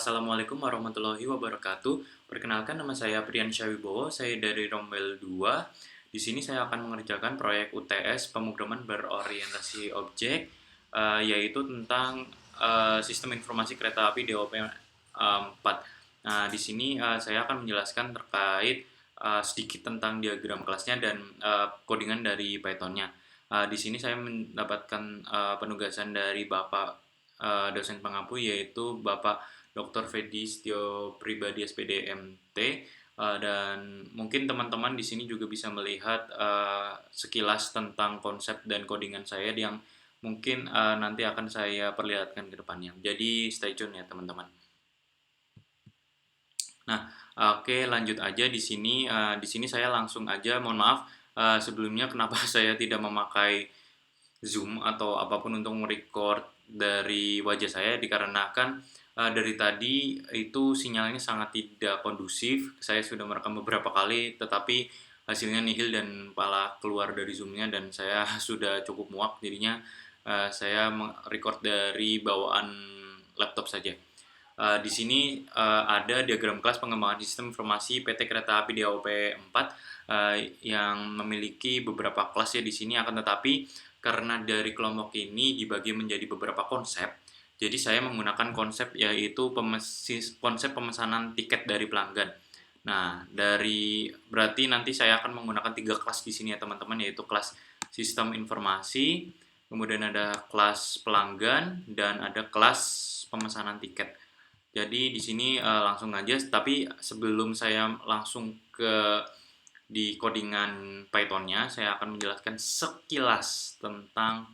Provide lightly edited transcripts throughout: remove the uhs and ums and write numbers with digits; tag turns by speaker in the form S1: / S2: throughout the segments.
S1: Assalamualaikum warahmatullahi wabarakatuh. Perkenalkan nama saya Priyansya Wibowo, saya dari Rombel 2. Di sini saya akan mengerjakan proyek UTS pemrograman berorientasi objek, yaitu tentang sistem informasi kereta api DOP 4. Nah, di sini saya akan menjelaskan terkait sedikit tentang diagram kelasnya dan codingan dari Python-nya. Di sini saya mendapatkan penugasan dari Bapak dosen pengampu, yaitu Bapak Dr. Fedi Setio Pribadi SPD MT. Dan mungkin teman-teman di sini juga bisa melihat sekilas tentang konsep dan codingan saya yang mungkin nanti akan saya perlihatkan ke depannya. Jadi stay tune ya teman-teman. Nah, oke, lanjut aja di sini. Di sini saya langsung aja, mohon maaf sebelumnya kenapa saya tidak memakai Zoom atau apapun untuk merecord dari wajah saya, dikarenakan dari tadi itu sinyalnya sangat tidak kondusif. Saya sudah merekam beberapa kali, tetapi hasilnya nihil dan malah keluar dari Zoom-nya, dan saya sudah cukup muak. Jadinya saya record dari bawaan laptop saja. Di sini ada diagram kelas pengembangan sistem informasi PT Kereta Api DOP 4 yang memiliki beberapa kelas ya di sini, akan tetapi karena dari kelompok ini dibagi menjadi beberapa konsep, jadi saya menggunakan konsep yaitu konsep pemesanan tiket dari pelanggan. Nah, berarti nanti saya akan menggunakan 3 kelas di sini ya teman-teman, yaitu kelas sistem informasi, kemudian ada kelas pelanggan, dan ada kelas pemesanan tiket. Jadi di sini langsung aja, tapi sebelum saya langsung ke di codingan Python-nya, saya akan menjelaskan sekilas tentang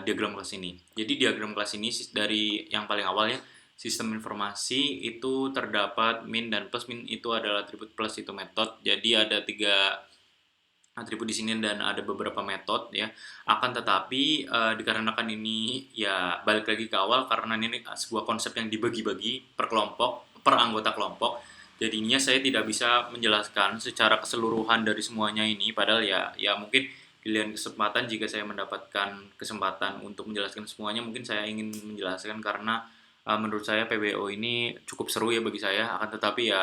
S1: diagram kelas ini. Jadi diagram kelas ini dari yang paling awal ya, sistem informasi itu terdapat min dan plus. Min itu adalah atribut, plus itu metode. Jadi ada 3 atribut di sini dan ada beberapa metode ya. Akan tetapi dikarenakan ini ya balik lagi ke awal, karena ini sebuah konsep yang dibagi-bagi per kelompok, per anggota kelompok. Jadinya saya tidak bisa menjelaskan secara keseluruhan dari semuanya ini, padahal ya mungkin pilihan kesempatan, jika saya mendapatkan kesempatan untuk menjelaskan semuanya, mungkin saya ingin menjelaskan, karena menurut saya PBO ini cukup seru ya bagi saya. Akan tetapi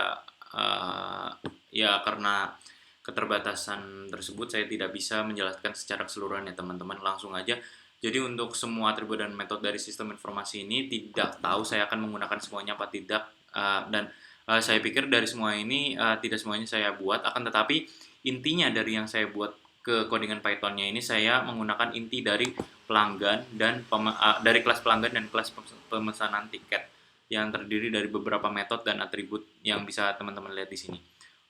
S1: ya karena keterbatasan tersebut saya tidak bisa menjelaskan secara keseluruhan ya teman-teman. Langsung aja. Jadi untuk semua atribut dan metode dari sistem informasi ini tidak tahu saya akan menggunakan semuanya apa tidak, dan saya pikir dari semua ini tidak semuanya saya buat, akan tetapi intinya dari yang saya buat ke codingan Python-nya ini, saya menggunakan inti dari pelanggan dan dari kelas pelanggan dan kelas pemesanan tiket yang terdiri dari beberapa metode dan atribut yang bisa teman-teman lihat di sini.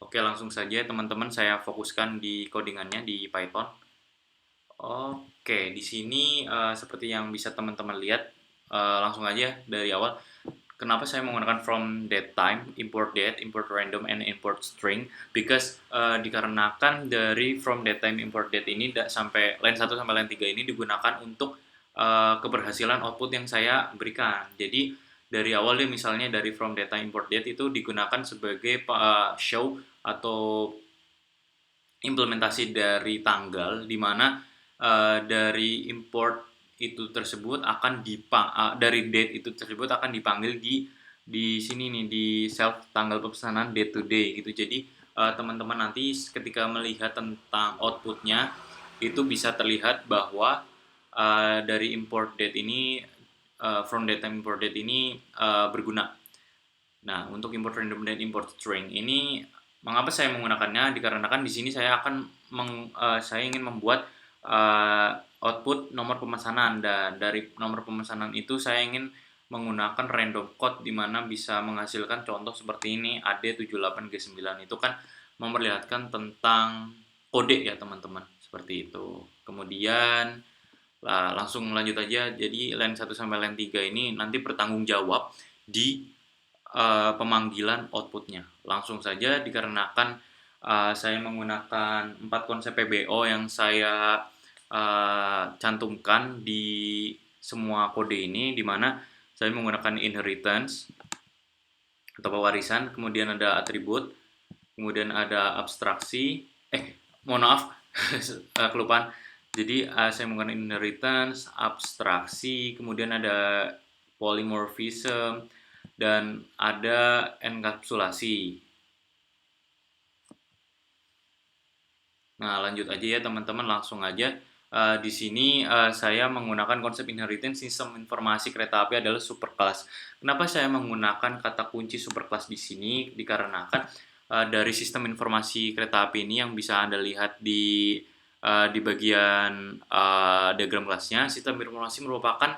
S1: Oke, langsung saja teman-teman saya fokuskan di codingannya di Python. Oke, di sini seperti yang bisa teman-teman lihat, langsung aja dari awal. Kenapa saya menggunakan from datetime, import date, import random, and import string? Because dikarenakan dari from datetime, import date ini sampai line 1 sampai line 3 ini digunakan untuk keberhasilan output yang saya berikan. Jadi dari awal deh, misalnya dari from data import date itu digunakan sebagai show atau implementasi dari tanggal, di mana dari import itu tersebut akan dari date itu tersebut akan dipanggil di sini nih, di self tanggal pemesanan day to day gitu. Jadi teman-teman nanti ketika melihat tentang outputnya itu bisa terlihat bahwa dari import date ini, from data import date ini berguna. Nah, untuk import random dan import string ini, mengapa saya menggunakannya? Dikarenakan di sini saya akan saya ingin membuat output nomor pemesanan, dan dari nomor pemesanan itu saya ingin menggunakan random code, di mana bisa menghasilkan contoh seperti ini, AD78G9. Itu kan memperlihatkan tentang kode ya teman-teman, seperti itu. Kemudian langsung lanjut aja. Jadi line 1 sampai line 3 ini nanti bertanggung jawab di pemanggilan outputnya. Langsung saja, dikarenakan saya menggunakan 4 konsep PBO yang saya cantumkan di semua kode ini, di mana saya menggunakan inheritance atau pewarisan, kemudian ada atribut, kemudian ada abstraksi, mohon maaf, kelupaan. Jadi saya menggunakan inheritance, abstraksi, kemudian ada polymorphism, dan ada enkapsulasi. Nah, lanjut aja ya teman-teman, langsung aja. Di sini saya menggunakan konsep inheritance. Sistem informasi kereta api adalah superclass. Kenapa saya menggunakan kata kunci superclass di sini? Dikarenakan dari sistem informasi kereta api ini yang bisa Anda lihat di bagian diagram kelasnya, sistem informasi merupakan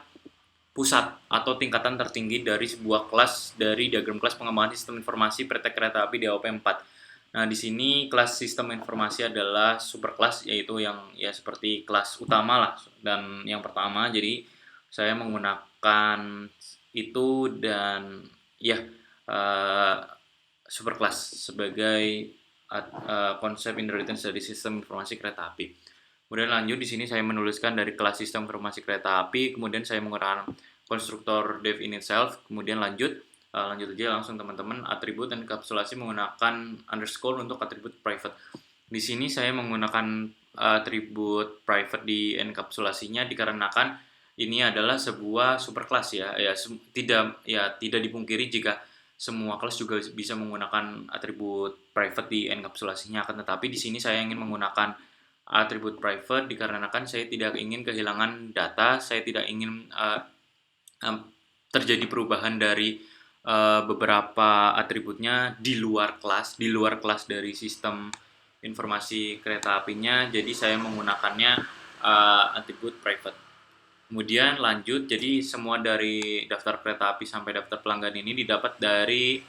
S1: pusat atau tingkatan tertinggi dari sebuah kelas dari diagram kelas pengembangan sistem informasi PT Kereta Api DAOP 4. Nah, di sini kelas sistem informasi adalah superkelas, yaitu yang ya seperti kelas utama lah dan yang pertama. Jadi saya menggunakan itu dan ya uh, superkelas sebagai konsep inheritance dari sistem informasi kereta api. Kemudian lanjut di sini saya menuliskan dari kelas sistem informasi kereta api, kemudian saya menggunakan konstruktor dev in itself, kemudian lanjut aja langsung teman-teman, atribut dan kapsulasi menggunakan underscore untuk atribut private. Di sini saya menggunakan atribut private di enkapsulasinya dikarenakan ini adalah sebuah superclass ya. Tidak dipungkiri jika semua kelas juga bisa menggunakan atribut private di enkapsulasinya, akan tetapi di sini saya ingin menggunakan atribut private dikarenakan saya tidak ingin kehilangan data, saya tidak ingin terjadi perubahan dari beberapa atributnya di luar kelas dari sistem informasi kereta apinya. Jadi saya menggunakannya atribut private. Kemudian lanjut, jadi semua dari daftar kereta api sampai daftar pelanggan ini didapat dari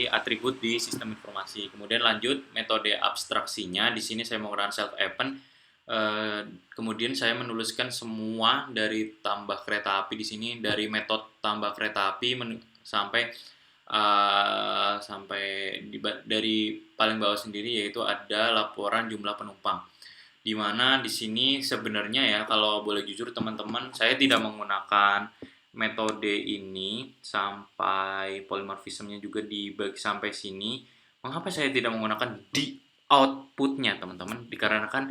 S1: atribut di sistem informasi. Kemudian lanjut metode abstraksinya. Di sini saya menggunakan self append. Kemudian saya menuliskan semua dari tambah kereta api di sini, dari metode tambah kereta api sampai dari paling bawah sendiri, yaitu ada laporan jumlah penumpang. Di mana di sini sebenarnya ya, kalau boleh jujur teman-teman, saya tidak menggunakan metode ini sampai polymorphismnya juga dibagi sampai sini. Mengapa saya tidak menggunakan di outputnya teman-teman? Dikarenakan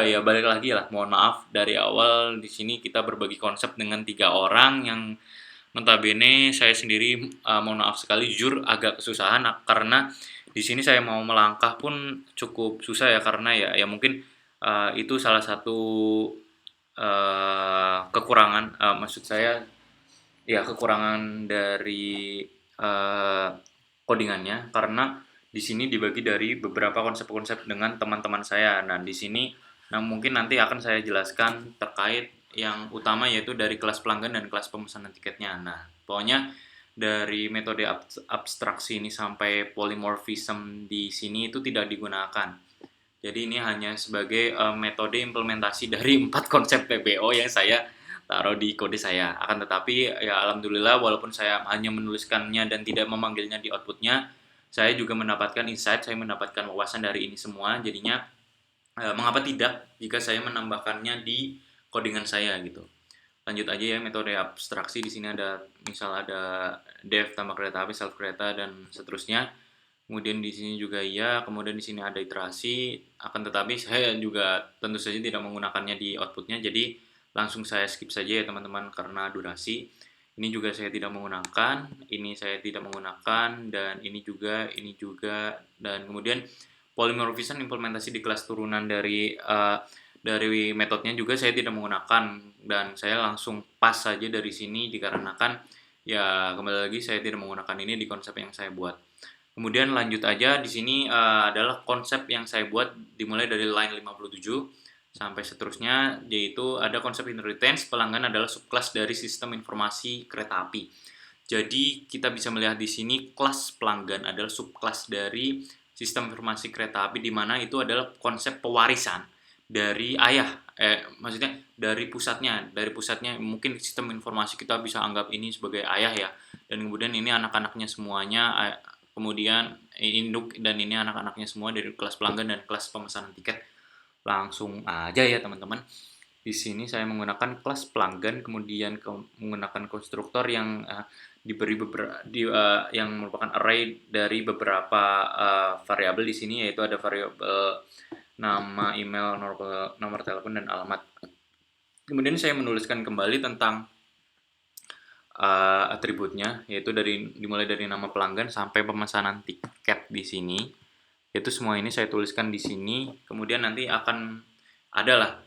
S1: ya balik lagi lah, mohon maaf dari awal di sini kita berbagi konsep dengan 3 orang yang notabene saya sendiri mohon maaf sekali jujur agak kesusahan karena di sini saya mau melangkah pun cukup susah ya, karena ya mungkin itu salah satu kekurangan, maksud saya ya kekurangan dari codingannya, karena di sini dibagi dari beberapa konsep-konsep dengan teman-teman saya. Nah, di sini mungkin nanti akan saya jelaskan terkait yang utama, yaitu dari kelas pelanggan dan kelas pemesanan tiketnya. Nah, pokoknya dari metode abstraksi ini sampai polymorphism di sini itu tidak digunakan. Jadi ini hanya sebagai metode implementasi dari 4 konsep PBO yang saya taruh di kode saya. Akan tetapi ya alhamdulillah, walaupun saya hanya menuliskannya dan tidak memanggilnya di outputnya, saya juga mendapatkan insight, saya mendapatkan wawasan dari ini semua. Jadinya mengapa tidak jika saya menambahkannya di codingan saya gitu. Lanjut aja ya, metode abstraksi di sini ada dev tambah kereta api, self kereta dan seterusnya. Kemudian di sini juga iya, kemudian di sini ada iterasi. Akan tetapi saya juga tentu saja tidak menggunakannya di outputnya, jadi langsung saya skip saja ya teman-teman karena durasi. Ini juga saya tidak menggunakan, ini saya tidak menggunakan, dan ini juga, dan kemudian polymorphism implementasi di kelas turunan dari metodenya juga saya tidak menggunakan, dan saya langsung pas saja dari sini dikarenakan ya kembali lagi saya tidak menggunakan ini di konsep yang saya buat. Kemudian lanjut aja, di sini adalah konsep yang saya buat dimulai dari line 57 sampai seterusnya, yaitu ada konsep inheritance. Pelanggan adalah subclass dari sistem informasi kereta api. Jadi kita bisa melihat di sini kelas pelanggan adalah subclass dari sistem informasi kereta api, di mana itu adalah konsep pewarisan dari ayah. Maksudnya dari pusatnya mungkin sistem informasi kita bisa anggap ini sebagai ayah ya. Dan kemudian ini anak-anaknya semuanya, kemudian induk, dan ini anak-anaknya semua dari kelas pelanggan dan kelas pemesanan tiket. Langsung aja ya teman-teman. Di sini saya menggunakan kelas pelanggan, kemudian menggunakan konstruktor yang diberi yang merupakan array dari beberapa variabel di sini, yaitu ada variabel nama, email, nomor telepon dan alamat. Kemudian saya menuliskan kembali tentang atributnya, yaitu dimulai dari nama pelanggan sampai pemesanan tiket di sini. Itu semua ini saya tuliskan di sini, kemudian nanti akan adalah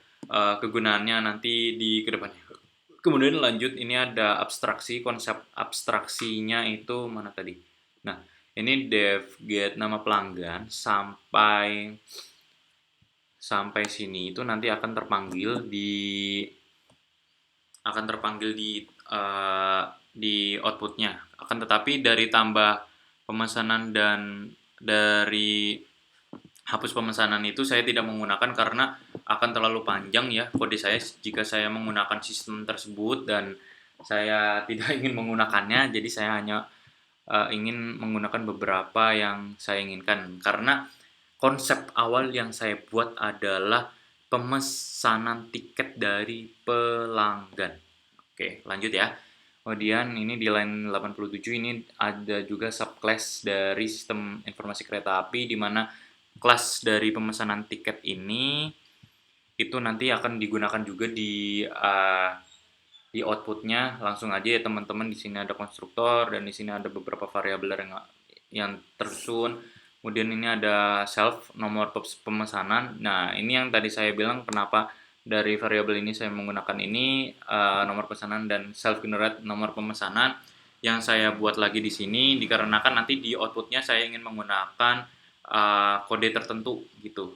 S1: kegunaannya nanti di kedepannya. Kemudian lanjut, ini ada abstraksi, konsep abstraksinya itu mana tadi? Nah, ini dev get nama pelanggan sampai sini itu nanti akan terpanggil di outputnya. Akan tetapi dari tambah pemesanan dan dari hapus pemesanan itu saya tidak menggunakan karena akan terlalu panjang ya kode saya jika saya menggunakan sistem tersebut, dan saya tidak ingin menggunakannya. Jadi saya hanya ingin menggunakan beberapa yang saya inginkan, karena konsep awal yang saya buat adalah pemesanan tiket dari pelanggan. Oke, lanjut ya. Kemudian ini di line 87 ini ada juga subclass dari sistem informasi kereta api, di mana kelas dari pemesanan tiket ini itu nanti akan digunakan juga di outputnya. Langsung aja ya teman-teman, di sini ada konstruktor dan di sini ada beberapa variabel yang tersusun. Kemudian ini ada self, nomor pemesanan. Nah, ini yang tadi saya bilang kenapa dari variabel ini saya menggunakan ini nomor pesanan, dan self generate nomor pemesanan yang saya buat lagi di sini dikarenakan nanti di outputnya saya ingin menggunakan kode tertentu gitu.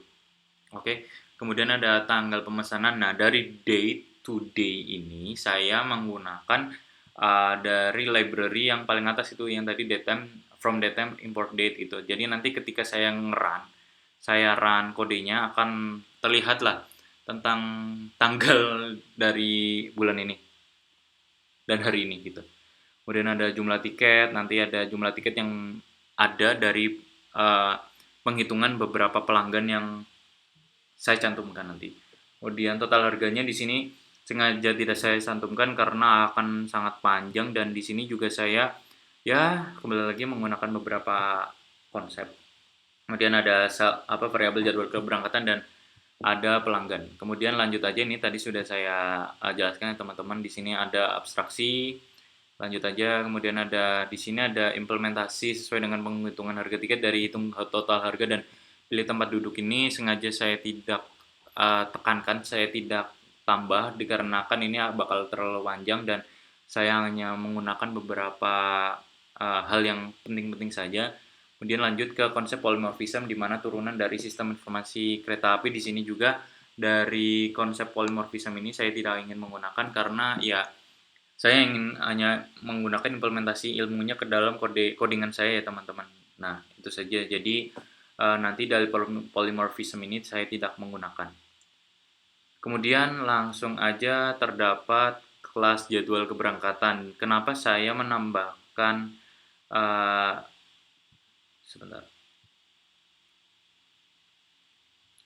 S1: Oke. Kemudian ada tanggal pemesanan. Nah, dari date to day ini saya menggunakan dari library yang paling atas itu, yang tadi datetime, from datetime import date itu. Jadi nanti ketika saya run kodenya, akan terlihat lah tentang tanggal dari bulan ini dan hari ini gitu. Kemudian ada jumlah tiket, nanti ada jumlah tiket yang ada dari penghitungan beberapa pelanggan yang saya cantumkan nanti. Kemudian total harganya di sini sengaja tidak saya cantumkan karena akan sangat panjang, dan di sini juga saya ya kembali lagi menggunakan beberapa konsep. Kemudian ada variabel jadwal keberangkatan dan ada pelanggan. Kemudian lanjut aja, ini tadi sudah saya jelaskan ya teman-teman. Di sini ada abstraksi. Lanjut aja, kemudian ada di sini ada implementasi sesuai dengan penghitungan harga tiket dari hitung total harga dan pilih tempat duduk. Ini sengaja saya tidak tekankan, saya tidak tambah dikarenakan ini bakal terlalu panjang dan saya hanya menggunakan beberapa hal yang penting-penting saja. Kemudian lanjut ke konsep polymorphism, di mana turunan dari sistem informasi kereta api. Di sini juga dari konsep polymorphism ini saya tidak ingin menggunakan karena ya saya ingin hanya menggunakan implementasi ilmunya ke dalam codingan saya ya teman-teman. Nah, itu saja. Jadi nanti dari polymorphism ini saya tidak menggunakan. Kemudian langsung aja terdapat kelas jadwal keberangkatan. Kenapa saya menambahkan sebentar.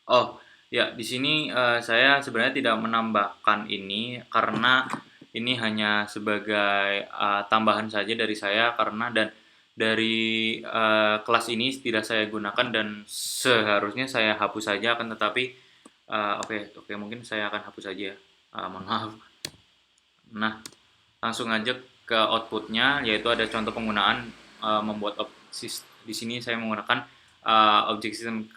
S1: Oh, ya di sini saya sebenarnya tidak menambahkan ini karena ini hanya sebagai tambahan saja dari saya, karena dan dari kelas ini tidak saya gunakan dan seharusnya saya hapus saja, akan tetapi oke, mungkin saya akan hapus saja. Mohon maaf. Nah, langsung aja ke outputnya, yaitu ada contoh penggunaan membuat di sini saya menggunakan objek sistem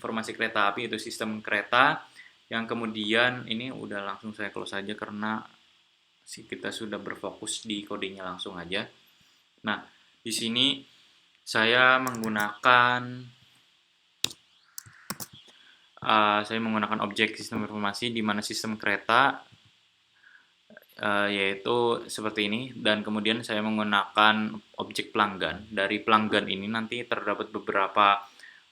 S1: informasi kereta api, itu sistem kereta, yang kemudian ini udah langsung saya close saja karena kita sudah berfokus di kodenya langsung aja. Nah, di sini saya menggunakan objek sistem informasi di mana sistem kereta yaitu seperti ini, dan kemudian saya menggunakan objek pelanggan. Dari pelanggan ini nanti terdapat beberapa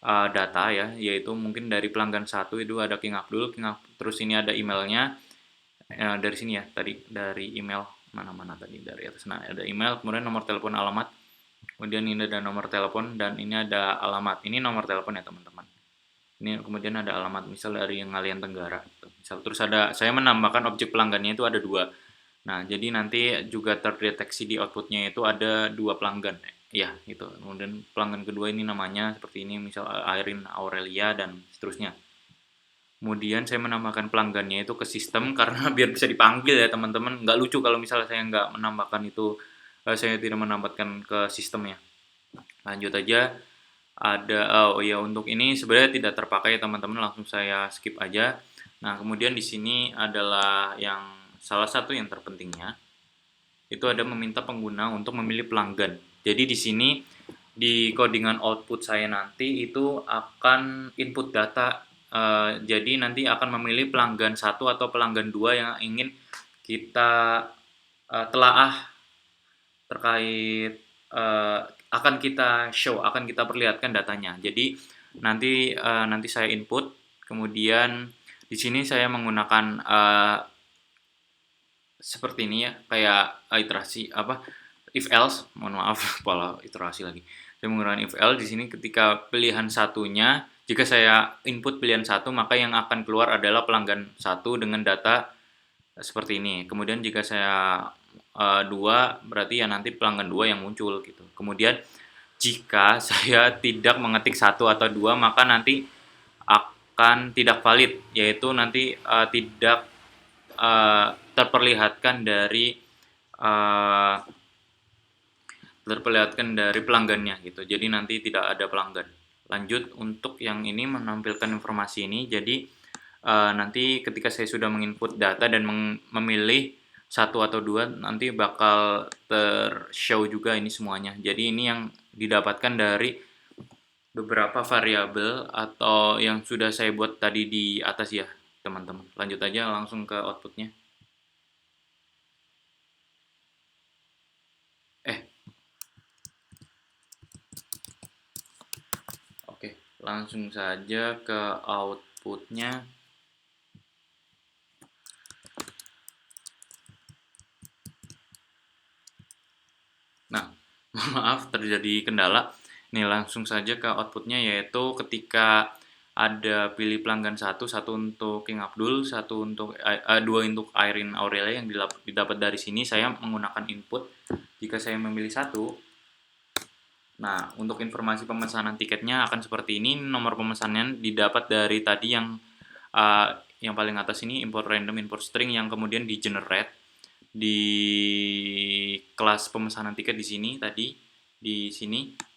S1: data ya, yaitu mungkin dari pelanggan 1 itu ada King Abdul, terus ini ada emailnya dari sini ya, tadi dari email mana tadi dari atas. Nah, ada email, kemudian nomor telepon, alamat, kemudian ini ada nomor telepon, dan ini ada alamat. Ini nomor telepon ya teman-teman. Ini kemudian ada alamat, misal dari yang Ngalian Tenggara misal. Terus saya menambahkan objek pelanggannya itu ada 2. Nah, jadi nanti juga terdeteksi di outputnya itu ada 2 pelanggan. Ya, gitu. Kemudian pelanggan kedua ini namanya seperti ini, misal Irene Aurelia dan seterusnya. Kemudian saya menambahkan pelanggannya itu ke sistem karena biar bisa dipanggil ya teman-teman. Nggak lucu kalau misalnya saya nggak menambahkan itu, saya tidak menambahkan ke sistemnya. Lanjut aja, ada oh ya untuk ini sebenarnya tidak terpakai teman-teman, langsung saya skip aja. Nah, kemudian di sini adalah yang salah satu yang terpentingnya, itu ada meminta pengguna untuk memilih pelanggan. Jadi di sini di codingan output saya nanti itu akan input data, jadi nanti akan memilih pelanggan satu atau pelanggan dua yang ingin kita telaah terkait, akan kita show, akan kita perlihatkan datanya. Jadi nanti saya input, kemudian di sini saya menggunakan seperti ini ya, kayak iterasi apa, if else, mohon maaf pola iterasi lagi. Saya menggunakan if else di sini ketika pilihan satunya, jika saya input pilihan satu, maka yang akan keluar adalah pelanggan satu dengan data seperti ini. Kemudian jika saya dua, berarti ya nanti pelanggan dua yang muncul gitu. Kemudian jika saya tidak mengetik satu atau dua, maka nanti akan tidak valid, yaitu nanti tidak terperlihatkan dari uh, pelanggannya gitu. Jadi nanti tidak ada pelanggan. Lanjut untuk yang ini menampilkan informasi ini. Jadi nanti ketika saya sudah menginput data dan memilih satu atau dua, nanti bakal tershow juga ini semuanya. Jadi ini yang didapatkan dari beberapa variabel atau yang sudah saya buat tadi di atas ya teman-teman. Lanjut aja langsung ke outputnya. Oke, langsung saja ke outputnya. Nah, maaf terjadi kendala. Nih langsung saja ke outputnya, yaitu ketika ada pilih pelanggan satu untuk King Abdul, dua untuk Irene Aurelia yang didapat dari sini, saya menggunakan input. Jika saya memilih satu, nah untuk informasi pemesanan tiketnya akan seperti ini. Nomor pemesannya didapat dari tadi yang paling atas ini, import random, import string, yang kemudian di generate di kelas pemesanan tiket di sini tadi, di sini.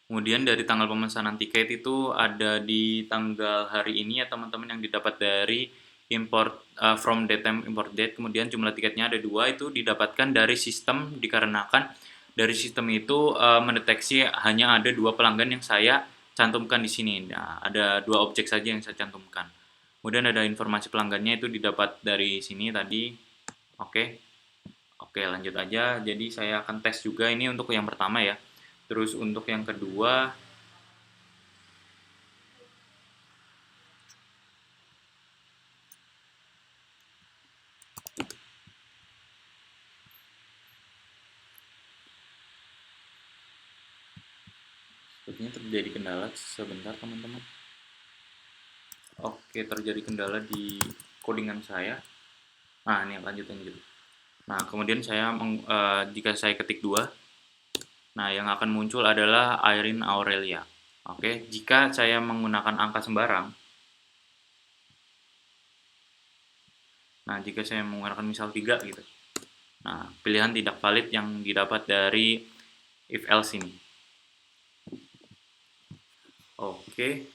S1: Kemudian dari tanggal pemesanan tiket itu ada di tanggal hari ini ya teman-teman, yang didapat dari import from date time import date. Kemudian jumlah tiketnya ada dua, itu didapatkan dari sistem dikarenakan dari sistem itu mendeteksi hanya ada dua pelanggan yang saya cantumkan di sini. Nah, ada dua objek saja yang saya cantumkan. Kemudian ada informasi pelanggannya itu didapat dari sini tadi. Oke. Oke, lanjut aja. Jadi saya akan tes juga ini untuk yang pertama ya. Terus untuk yang kedua, sepertinya terjadi kendala sebentar teman-teman. Oke, terjadi kendala di codingan saya. Nah, ini lanjut. Nah, kemudian jika saya ketik 2, nah yang akan muncul adalah Irene Aurelia. Oke, jika saya menggunakan angka sembarang, nah jika saya menggunakan misal 3 gitu, nah pilihan tidak valid yang didapat dari if else ini. Oke,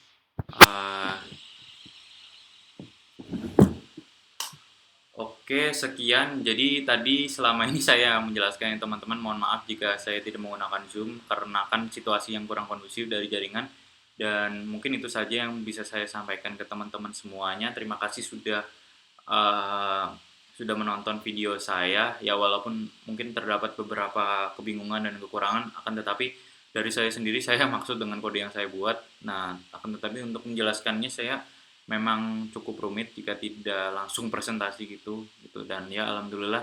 S1: Oke, sekian. Jadi tadi selama ini saya menjelaskan ya teman-teman, mohon maaf jika saya tidak menggunakan Zoom karena kan situasi yang kurang kondusif dari jaringan. Dan mungkin itu saja yang bisa saya sampaikan ke teman-teman semuanya. Terima kasih uh, sudah menonton video saya. Ya walaupun mungkin terdapat beberapa kebingungan dan kekurangan, akan tetapi dari saya sendiri saya maksud dengan kode yang saya buat. Nah, akan tetapi untuk menjelaskannya saya memang cukup rumit jika tidak langsung presentasi gitu dan ya alhamdulillah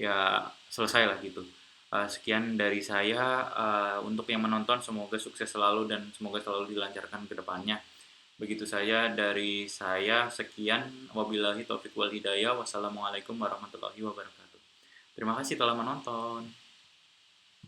S1: ya selesai lah gitu. Sekian dari saya, untuk yang menonton semoga sukses selalu dan semoga selalu dilancarkan ke depannya. Begitu saja dari saya, sekian, wabillahi taufiq wal hidayah, wassalamualaikum warahmatullahi wabarakatuh. Terima kasih telah menonton.